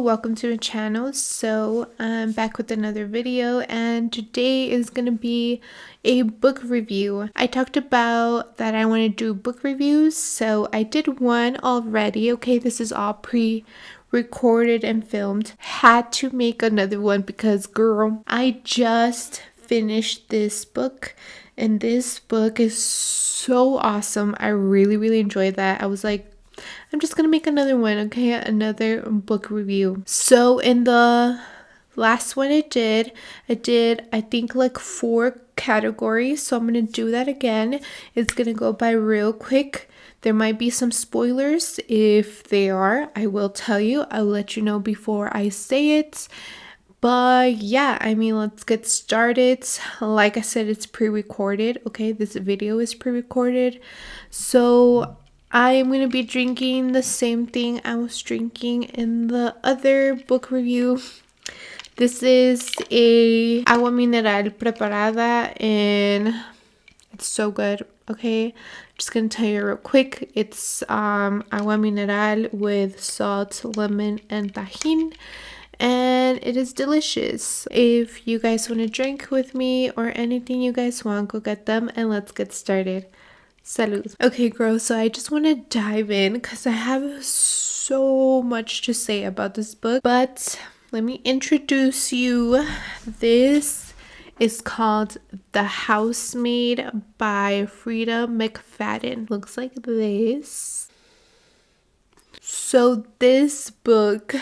welcome to my channel. So I'm back with another video, and today is gonna be a book review. I talked about that I want to do book reviews, so I did one already. Okay, this is all pre-recorded and filmed. Had to make another one because girl, I just finished this book, and this book is so awesome. I really enjoyed that. I was like, I'm just gonna make another one, okay? Another book review. So in the last one I did I think like 4 categories, so I'm gonna do that again. It's gonna go by real quick. There might be some spoilers. If they are, I will tell you. I'll let you know before I say it. But yeah, I mean, let's get started. Like I said, it's pre-recorded. Okay, this video is pre-recorded, so I am going to be drinking the same thing I was drinking in the other book review. This is a agua mineral preparada, and it's so good. Okay, just gonna tell you real quick. It's agua mineral with salt, lemon, and tajin, and it is delicious. If you guys want to drink with me or anything you guys want, go get them and let's get started. Salud. Okay, girls, so I just want to dive in because I have so much to say about this book, but let me introduce you. This is called The Housemaid by Frida McFadden. Looks like this. So this book,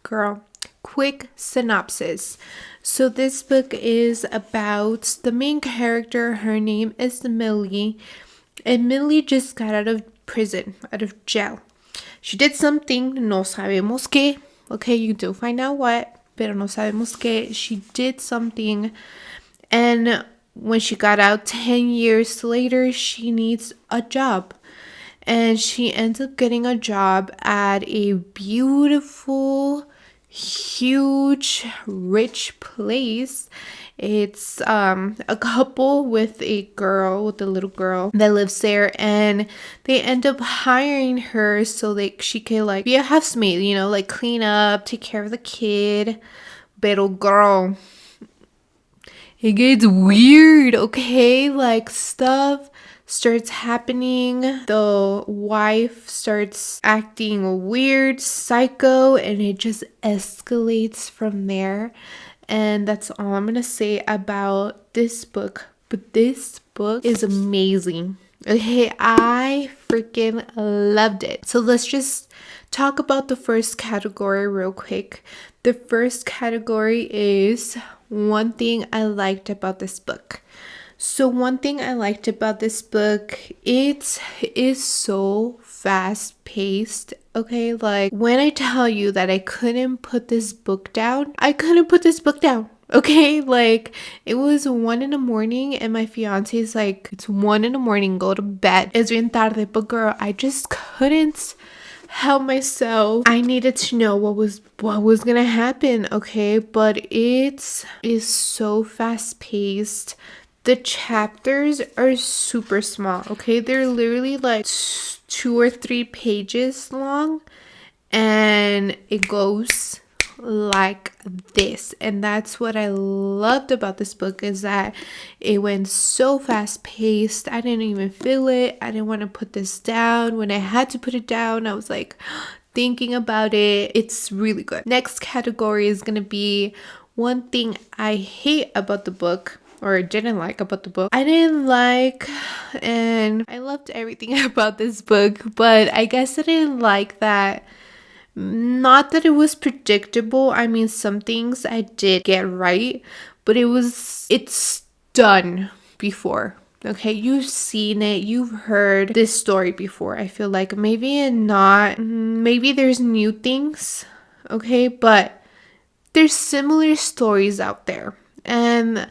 girl, quick synopsis. So this book is about the main character. Her name is Millie, and Millie just got out of prison, out of jail. She did something, no sabemos qué. Okay, you do find out what, pero no sabemos qué. She did something, and when she got out 10 years later, she needs a job. And she ends up getting a job at a beautiful, huge, rich place. It's a couple with a little girl that lives there, and they end up hiring her so like she can like be a housemaid, you know, like clean up, take care of the kid. Pero girl, it gets weird, okay? Like stuff starts happening. The wife starts acting weird, psycho, and it just escalates from there. And that's all I'm gonna say about this book. But this book is amazing. Okay, I freaking loved it. So let's just talk about the first category real quick. The first category is one thing I liked about this book. So one thing I liked about this book, it is so fast paced. Okay, like when I tell you that I couldn't put this book down, I couldn't put this book down. Okay, like it was 1 a.m. and my fiance is like, it's 1 a.m, go to bed. Es bien tarde, but girl, I just couldn't help myself. I needed to know what was gonna happen. Okay, but it is so fast paced. The chapters are super small, okay? They're literally like 2 or 3 pages long, and it goes like this. And that's what I loved about this book, is that it went so fast paced. I didn't even feel it. I didn't want to put this down. When I had to put it down, I was like thinking about it. It's really good. Next category is gonna be one thing I hate about the book, or didn't like about the book. I didn't like, and I loved everything about this book, but I guess I didn't like that. Not that it was predictable. I mean, some things I did get right, but it's done before. Okay, you've seen it, you've heard this story before. I feel like maybe there's new things, okay, but there's similar stories out there, and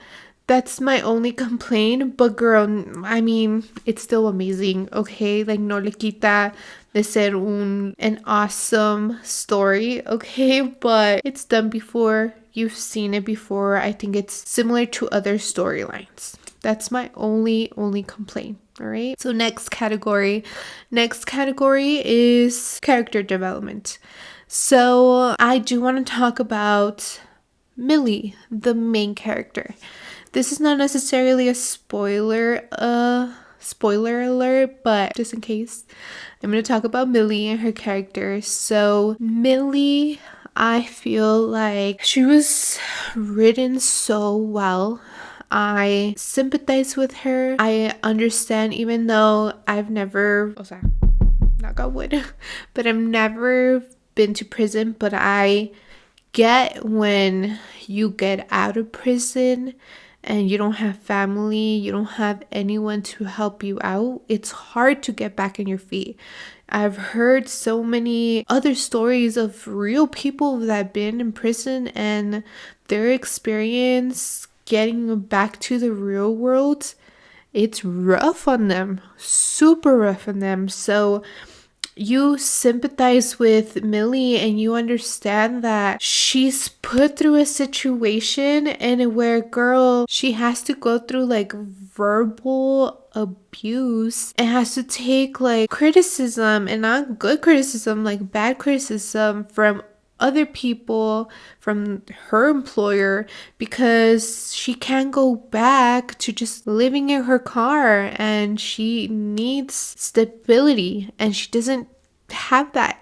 that's my only complaint. But girl, I mean, it's still amazing, okay? Like, no le quita de ser an awesome story, okay? But it's done before. You've seen it before. I think it's similar to other storylines. That's my only complaint. All right. So next category is character development. So I do want to talk about Millie, the main character. This is not necessarily a spoiler alert, but just in case, I'm going to talk about Millie and her character. So Millie, I feel like she was written so well. I sympathize with her. I understand, even though I've never, knock on wood, but I've never been to prison, but I get when you get out of prison and you don't have family, you don't have anyone to help you out, it's hard to get back on your feet. I've heard so many other stories of real people that have been in prison and their experience getting back to the real world, it's rough on them, super rough on them. So you sympathize with Millie and you understand that she's put through a situation and where, girl, she has to go through like verbal abuse and has to take like criticism, and not good criticism, like bad criticism from other people, from her employer, because she can't go back to just living in her car and she needs stability and she doesn't have that,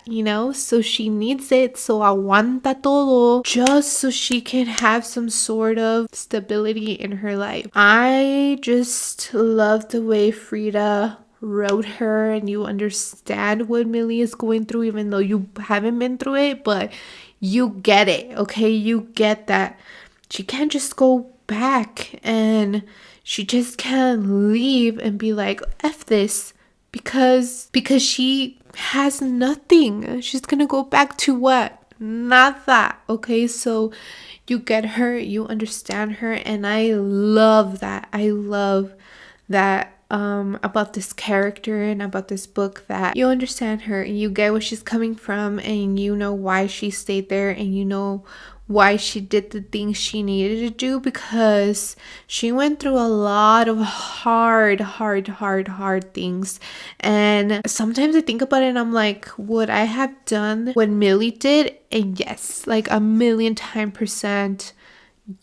so she needs it. So aguanta todo just so she can have some sort of stability in her life. I just love the way Frida wrote her, and you understand what Millie is going through even though you haven't been through it, but you get it, okay? You get that she can't just go back and she just can't leave and be like, F this, because she has nothing. She's gonna go back to what? Not that, okay? So you get her, you understand her, and I love that. I love that about this character and about this book, that you understand her and you get where she's coming from and you know why she stayed there and you know why she did the things she needed to do, because she went through a lot of hard things. And sometimes I think about it and I'm like, would I have done what Millie did? And yes, like 1,000,000%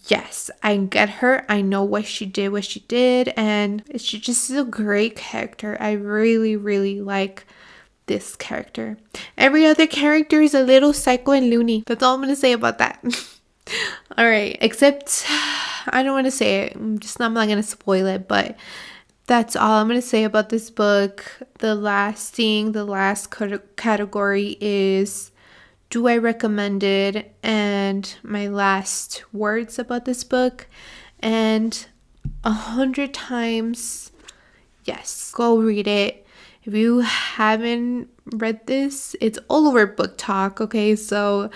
yes, I get her. I know why she did what she did, and she just is a great character. I really like this character. Every other character is a little psycho and loony. That's all I'm gonna say about that. All right, except I don't want to say it. I'm not gonna spoil it, but that's all I'm gonna say about this book. The last category is, do I recommend it? And my last words about this book. And 100 times, yes, go read it. If you haven't read this, it's all over Book Talk, okay? So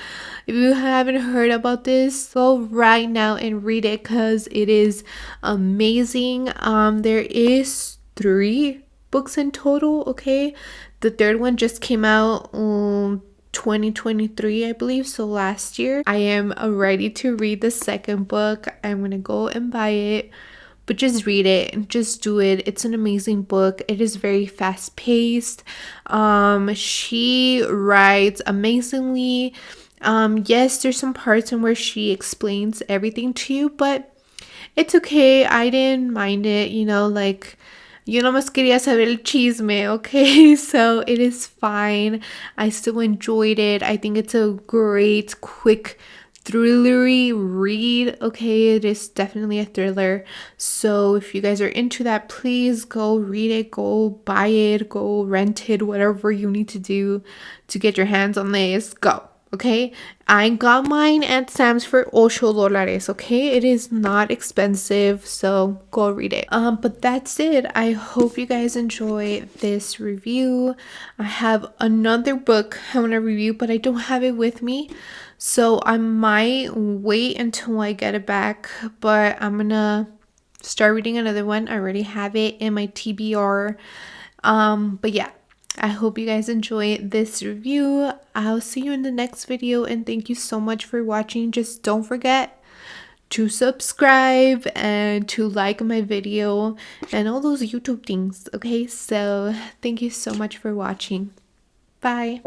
if you haven't heard about this, go right now and read it because it is amazing. There is 3 books in total, okay? The third one just came out 2023, I believe, so last year. I am ready to read the second book. I'm gonna go and buy it, but just read it and just do it. It's an amazing book. It is very fast paced. She writes amazingly. Yes, there's some parts in where she explains everything to you, but it's okay. I didn't mind it, like, yo nomás quería saber el chisme, okay? So it is fine. I still enjoyed it. I think it's a great, quick, thrillery read, okay? It is definitely a thriller. So if you guys are into that, please go read it, go buy it, go rent it, whatever you need to do to get your hands on this. Go. Okay, I got mine at Sam's for $8, okay? It is not expensive, so go read it. But that's it. I hope you guys enjoy this review. I have another book I want to review, but I don't have it with me, so I might wait until I get it back, but I'm gonna start reading another one. I already have it in my TBR. But yeah, I hope you guys enjoy this review. I'll see you in the next video, and thank you so much for watching. Just don't forget to subscribe and to like my video and all those YouTube things. Okay, so thank you so much for watching. Bye.